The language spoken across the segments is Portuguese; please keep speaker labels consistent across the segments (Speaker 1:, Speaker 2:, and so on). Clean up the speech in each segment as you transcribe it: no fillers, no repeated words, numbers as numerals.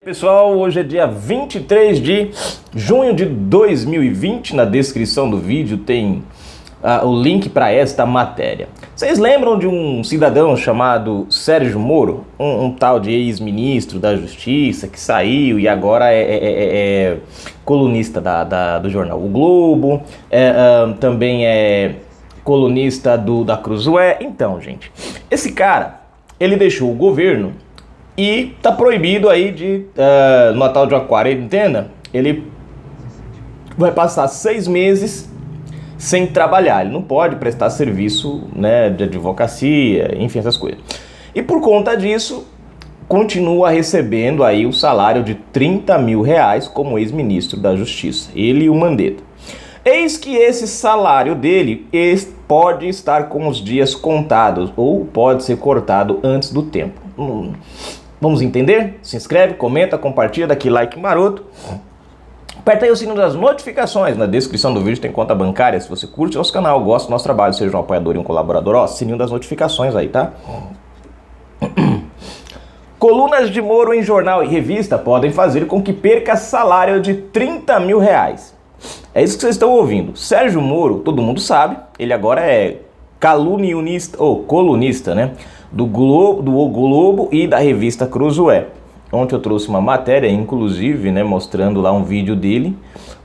Speaker 1: Pessoal, hoje é dia 23 de junho de 2020. Na descrição do vídeo tem o link para esta matéria. Vocês lembram de um cidadão chamado Sérgio Moro? Um tal de ex-ministro da Justiça que saiu e agora é colunista do jornal O Globo, também é colunista da Cruzoé. Então, gente, esse cara, ele deixou o governo e tá proibido aí de, no tal de uma quarentena, ele vai passar 6 meses sem trabalhar. Ele não pode prestar serviço, né, de advocacia, enfim, essas coisas. E por conta disso, continua recebendo aí o salário de 30 mil reais como ex-ministro da Justiça, ele e o Mandetta. Eis que esse salário dele pode estar com os dias contados ou pode ser cortado antes do tempo. Vamos entender? Se inscreve, comenta, compartilha, dá aquele like maroto. Aperta aí o sininho das notificações. Na descrição do vídeo tem conta bancária. Se você curte nosso canal, gosta do nosso trabalho, seja um apoiador e um colaborador, ó, sininho das notificações aí, tá? Colunas de Moro em jornal e revista podem fazer com que perca salário de 30 mil reais. É isso que vocês estão ouvindo. Sérgio Moro, todo mundo sabe, ele agora é calunionista, ou colunista, né? Do Globo e da revista Cruzoé. Ontem eu trouxe uma matéria, inclusive, né, mostrando lá um vídeo dele.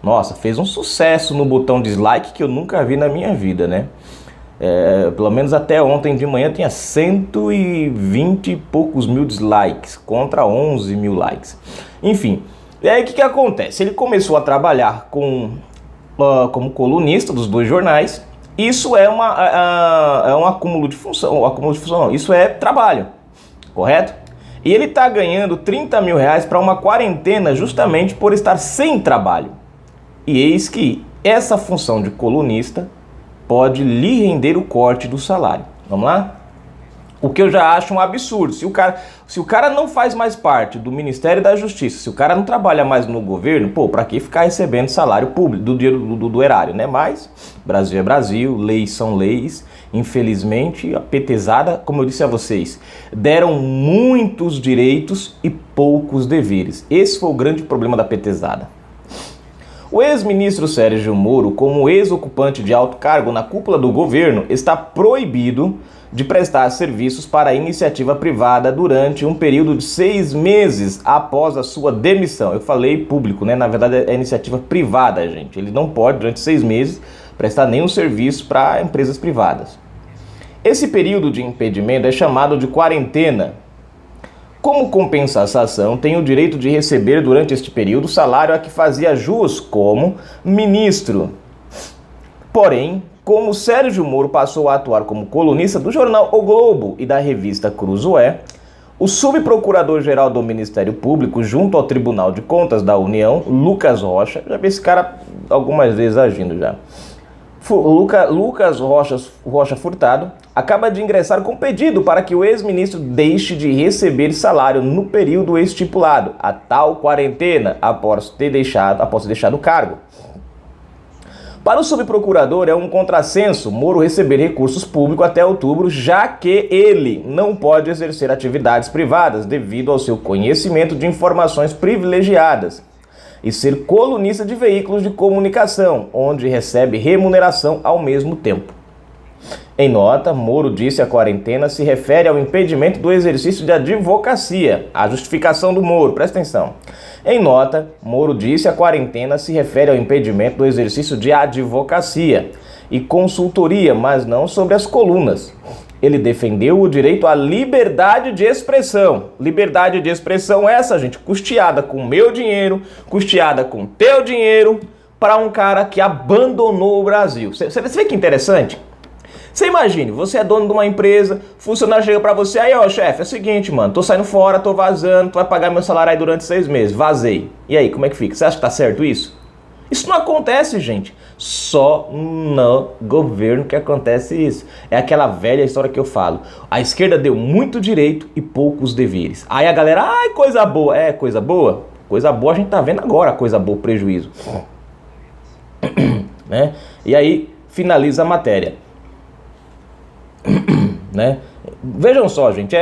Speaker 1: Nossa, fez um sucesso no botão dislike que eu nunca vi na minha vida, né? Pelo menos até ontem de manhã tinha 120 e poucos mil dislikes, contra 11 mil likes. Enfim, e aí o que acontece? Ele começou a trabalhar como colunista dos dois jornais. Isso é um acúmulo de função, não, isso é trabalho, correto? E ele está ganhando 30 mil reais para uma quarentena justamente por estar sem trabalho. E eis que essa função de colunista pode lhe render o corte do salário. Vamos lá? O que eu já acho um absurdo. Se o cara não faz mais parte do Ministério da Justiça, se o cara não trabalha mais no governo, pô, pra que ficar recebendo salário público do dinheiro do erário, né? Mas Brasil é Brasil, leis são leis. Infelizmente, a petezada, como eu disse a vocês, deram muitos direitos e poucos deveres. Esse foi o grande problema da petezada. O ex-ministro Sérgio Moro, como ex-ocupante de alto cargo na cúpula do governo, está proibido de prestar serviços para a iniciativa privada durante um período de 6 meses após a sua demissão. Eu falei público, né? Na verdade é iniciativa privada, gente. Ele não pode, durante 6 meses, prestar nenhum serviço para empresas privadas. Esse período de impedimento é chamado de quarentena. Como compensação, tem o direito de receber durante este período o salário a que fazia jus como ministro. Porém, como Sérgio Moro passou a atuar como colunista do jornal O Globo e da revista Cruzoé, o subprocurador-geral do Ministério Público junto ao Tribunal de Contas da União, Lucas Rocha, já vi esse cara algumas vezes agindo já, Lucas Rocha Furtado, acaba de ingressar com pedido para que o ex-ministro deixe de receber salário no período estipulado, a tal quarentena, após ter deixado o cargo. Para o subprocurador é um contrassenso Moro receber recursos públicos até outubro, já que ele não pode exercer atividades privadas devido ao seu conhecimento de informações privilegiadas e ser colunista de veículos de comunicação, onde recebe remuneração ao mesmo tempo. Em nota, Moro disse que a quarentena se refere ao impedimento do exercício de advocacia. A justificação do Moro, presta atenção. Em nota, Moro disse que a quarentena se refere ao impedimento do exercício de advocacia e consultoria, mas não sobre as colunas. Ele defendeu o direito à liberdade de expressão. Liberdade de expressão essa, gente, custeada com meu dinheiro, custeada com teu dinheiro, para um cara que abandonou o Brasil. Você vê que interessante? Você imagine, você é dono de uma empresa, funcionário chega pra você, aí ó, chefe, é o seguinte, mano, tô saindo fora, tô vazando, tu vai pagar meu salário aí durante 6 meses, vazei. E aí, como é que fica? Você acha que tá certo isso? Isso não acontece, gente. Só no governo que acontece isso. É aquela velha história que eu falo. A esquerda deu muito direito e poucos deveres. Aí a galera, ai, coisa boa. É, coisa boa? Coisa boa a gente tá vendo agora, coisa boa, prejuízo. Né? E aí, finaliza a matéria. Né? Vejam só, gente,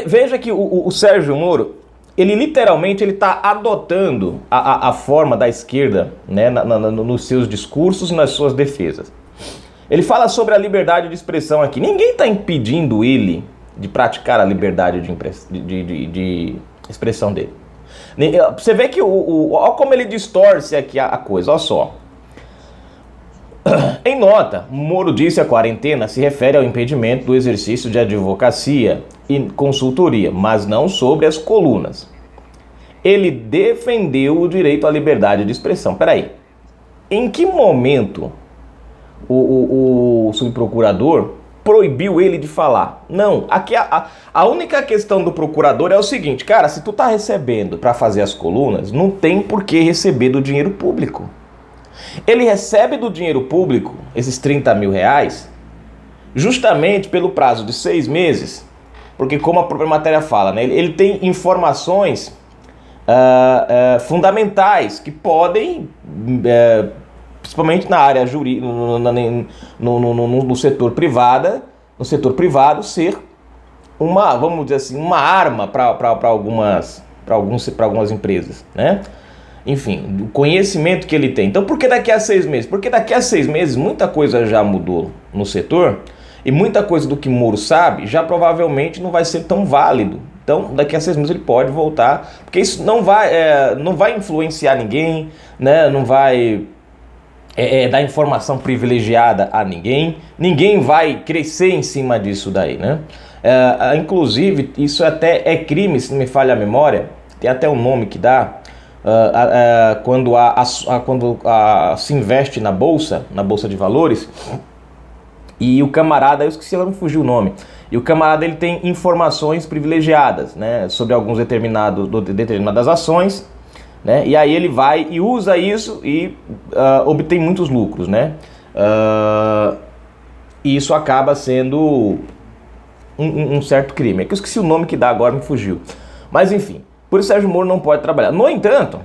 Speaker 1: Veja que o Sérgio Moro, ele literalmente está adotando a forma da esquerda, né, nos seus discursos e nas suas defesas. Ele fala sobre a liberdade de expressão aqui. Ninguém está impedindo ele de praticar a liberdade de expressão dele. Você vê que olha como ele distorce aqui a coisa, olha só. Em nota, Moro disse a quarentena se refere ao impedimento do exercício de advocacia e consultoria, mas não sobre as colunas. Ele defendeu o direito à liberdade de expressão. Peraí, em que momento o subprocurador proibiu ele de falar? Não, aqui a única questão do procurador é o seguinte, cara, se tu tá recebendo para fazer as colunas, não tem por que receber do dinheiro público. Ele recebe do dinheiro público esses 30 mil reais justamente pelo prazo de 6 meses, porque como a própria matéria fala, né, ele tem informações fundamentais que podem, principalmente na área jurídica, no setor privado, ser uma, vamos dizer assim, uma arma para algumas empresas, né? Enfim, o conhecimento que ele tem. Então, por que daqui a 6 meses? Porque daqui a 6 meses muita coisa já mudou no setor e muita coisa do que Moro sabe já provavelmente não vai ser tão válido. Então, daqui a 6 meses ele pode voltar, porque isso não vai influenciar ninguém, né? Não vai dar informação privilegiada a ninguém. Ninguém vai crescer em cima disso daí, né? Inclusive, isso até é crime, se não me falha a memória. Tem até um nome que dá. Quando se investe na bolsa de valores, e o camarada, eu esqueci, agora me fugiu o nome, e o camarada ele tem informações privilegiadas, né, sobre alguns determinadas ações, né, e aí ele vai e usa isso e obtém muitos lucros, né, e isso acaba sendo um certo crime. É que eu esqueci o nome que dá agora, me fugiu, mas enfim. Por isso Sérgio Moro não pode trabalhar. No entanto,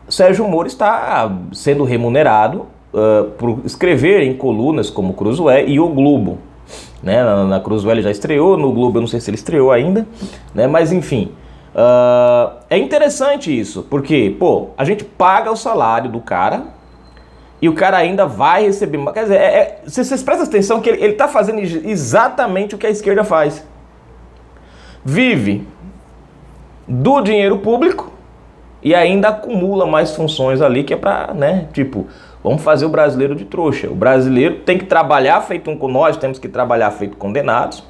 Speaker 1: Sérgio Moro está sendo remunerado por escrever em colunas como Cruzoé e O Globo. Né? Na Cruzoé ele já estreou, no Globo eu não sei se ele estreou ainda, né? Mas enfim, é interessante isso, porque pô, a gente paga o salário do cara e o cara ainda vai receber. Quer dizer, vocês prestam atenção que ele está fazendo exatamente o que a esquerda faz. Vive do dinheiro público e ainda acumula mais funções ali que é pra, né, tipo, vamos fazer o brasileiro de trouxa. O brasileiro tem que trabalhar feito nós temos que trabalhar feito condenados,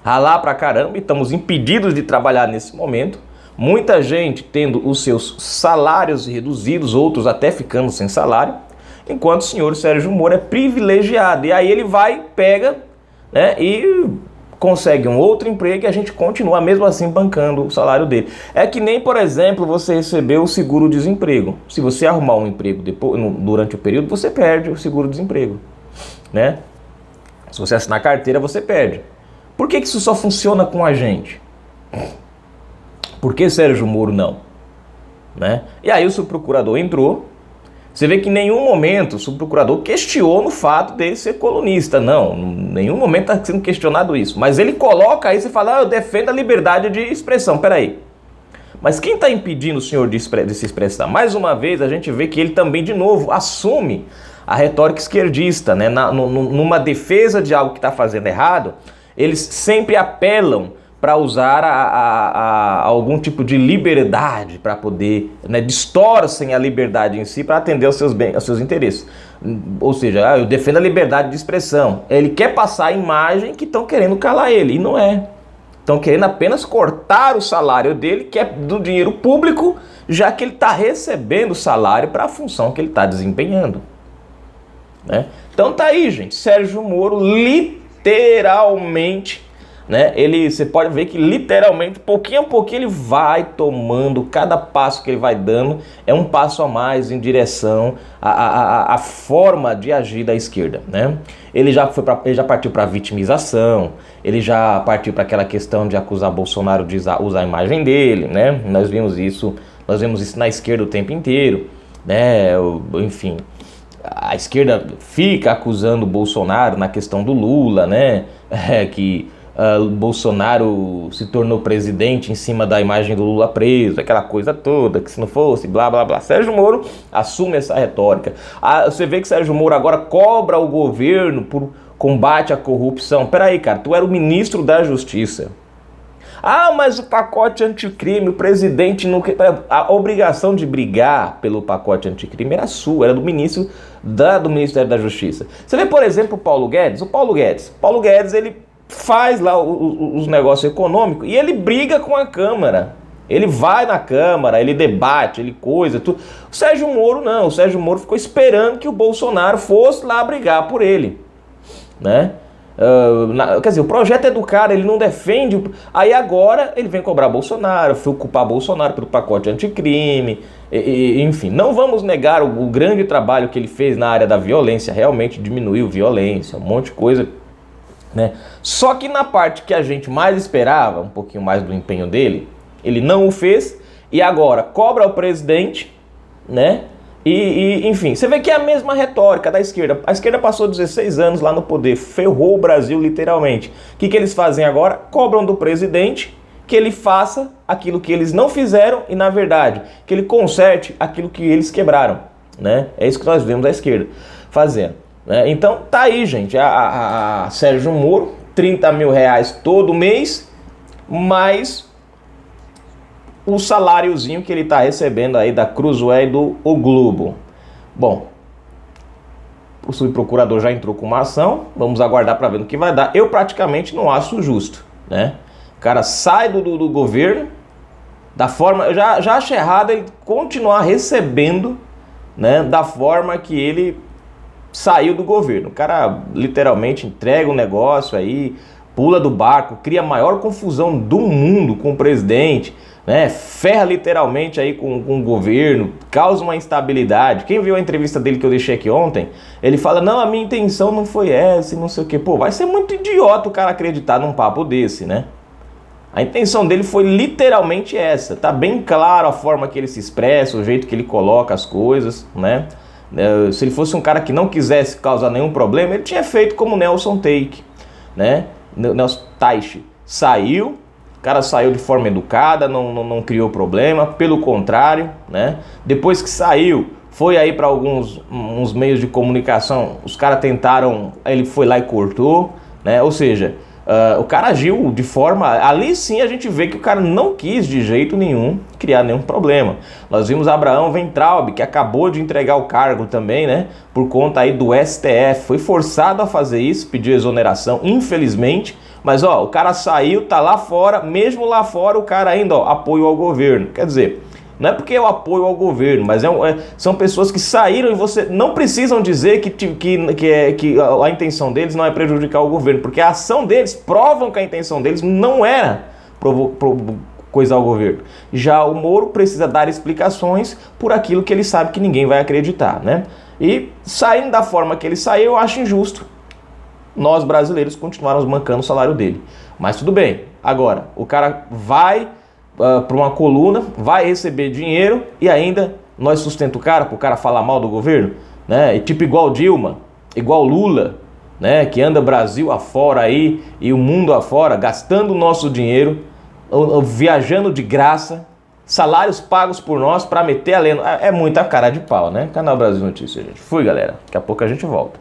Speaker 1: ralar pra caramba, e estamos impedidos de trabalhar nesse momento. Muita gente tendo os seus salários reduzidos, outros até ficando sem salário, enquanto o senhor Sérgio Moro é privilegiado. E aí ele vai, pega, né, e consegue um outro emprego e a gente continua mesmo assim bancando o salário dele. É que nem, por exemplo, você receber o seguro-desemprego. Se você arrumar um emprego durante o período, você perde o seguro-desemprego, né? Se você assinar carteira, você perde. Por que isso só funciona com a gente? Por que Sérgio Moro não? Né? E aí o subprocurador entrou. Você vê que em nenhum momento o subprocurador questiona o fato dele ser colunista. Não, em nenhum momento está sendo questionado isso. Mas ele coloca aí, você fala, eu defendo a liberdade de expressão. Peraí, mas quem está impedindo o senhor de se expressar? Mais uma vez a gente vê que ele também, de novo, assume a retórica esquerdista, né? Numa defesa de algo que está fazendo errado, eles sempre apelam para usar algum tipo de liberdade para poder, né, distorcem a liberdade em si para atender aos seus interesses. Ou seja, eu defendo a liberdade de expressão. Ele quer passar a imagem que estão querendo calar ele, e não é. Estão querendo apenas cortar o salário dele, que é do dinheiro público, já que ele está recebendo o salário para a função que ele está desempenhando. Né? Então tá aí, gente. Sérgio Moro literalmente, né? Você pode ver que literalmente, pouquinho a pouquinho, ele vai tomando, cada passo que ele vai dando é um passo a mais em direção à forma de agir da esquerda, né? Ele já partiu para a vitimização, ele já partiu para aquela questão de acusar Bolsonaro de usar a imagem dele, né? Nós vemos isso na esquerda o tempo inteiro, né? Enfim, a esquerda fica acusando o Bolsonaro na questão do Lula, né? Que Bolsonaro se tornou presidente em cima da imagem do Lula preso, aquela coisa toda, que se não fosse, blá blá blá. Sérgio Moro assume essa retórica. Você vê que Sérgio Moro agora cobra o governo por combate à corrupção. Peraí, cara, tu era o ministro da Justiça. Mas o pacote anticrime, o presidente não... A obrigação de brigar pelo pacote anticrime era sua, era do ministro do Ministério da Justiça. Você vê, por exemplo, o Paulo Guedes. O Paulo Guedes, ele faz lá os negócios econômicos e ele briga com a Câmara. Ele vai na Câmara, ele debate, ele coisa, tudo. O Sérgio Moro não, o Sérgio Moro ficou esperando que o Bolsonaro fosse lá brigar por ele, né? Quer dizer, o projeto é do cara, ele não defende. Aí agora ele vem cobrar Bolsonaro, foi culpar Bolsonaro pelo pacote anticrime, enfim. Não vamos negar o grande trabalho que ele fez na área da violência, realmente diminuiu violência, um monte de coisa, né? Só que na parte que a gente mais esperava, um pouquinho mais do empenho dele, ele não o fez e agora cobra o presidente, né? Enfim, você vê que é a mesma retórica da esquerda. A esquerda passou 16 anos lá no poder, ferrou o Brasil literalmente. O que eles fazem agora? Cobram do presidente que ele faça aquilo que eles não fizeram e, na verdade, que ele conserte aquilo que eles quebraram, né? É isso que nós vemos a esquerda fazendo, né? Então, tá aí, gente, a Sérgio Moro, 30 mil reais todo mês, mais o saláriozinho que ele está recebendo aí da Cruzoé e do O Globo. Bom, o subprocurador já entrou com uma ação, vamos aguardar para ver no que vai dar. Eu praticamente não acho justo, né? O cara sai do governo, da forma... Eu já acho errado ele continuar recebendo, né, da forma que ele saiu do governo. O cara literalmente entrega o negócio aí, pula do barco, cria a maior confusão do mundo com o presidente, né? Ferra literalmente aí com o governo, causa uma instabilidade. Quem viu a entrevista dele que eu deixei aqui ontem, ele fala, não, a minha intenção não foi essa e não sei o que. Pô, vai ser muito idiota o cara acreditar num papo desse, né? A intenção dele foi literalmente essa. Tá bem claro a forma que ele se expressa, o jeito que ele coloca as coisas, né? Se ele fosse um cara que não quisesse causar nenhum problema, ele tinha feito como Nelson Teich, né? Nelson Teich saiu, o cara saiu de forma educada, não criou problema, pelo contrário, né? Depois que saiu, foi aí para uns meios de comunicação, os caras tentaram, ele foi lá e cortou, né? Ou seja, o cara agiu de forma... Ali sim a gente vê que o cara não quis de jeito nenhum criar nenhum problema. Nós vimos Abraão Weintraub, que acabou de entregar o cargo também, né? Por conta aí do STF. Foi forçado a fazer isso, pediu exoneração, infelizmente. Mas ó, o cara saiu, tá lá fora, mesmo lá fora o cara ainda, ó, apoio ao governo. Quer dizer... Não é porque eu apoio ao governo, mas são pessoas que saíram e você não precisam dizer que a intenção deles não é prejudicar o governo, porque a ação deles provam que a intenção deles não era coisar o governo. Já o Moro precisa dar explicações por aquilo que ele sabe que ninguém vai acreditar, né? E saindo da forma que ele saiu, eu acho injusto nós brasileiros continuarmos mancando o salário dele. Mas tudo bem, agora o cara vai... para uma coluna, vai receber dinheiro e ainda nós sustenta o cara para o cara falar mal do governo, né? E tipo igual Dilma, igual Lula, né? Que anda Brasil afora aí e o mundo afora, gastando o nosso dinheiro, viajando de graça, salários pagos por nós para meter a lenda. É muita cara de pau, né? Canal Brasil Notícias, gente. Fui, galera. Daqui a pouco a gente volta.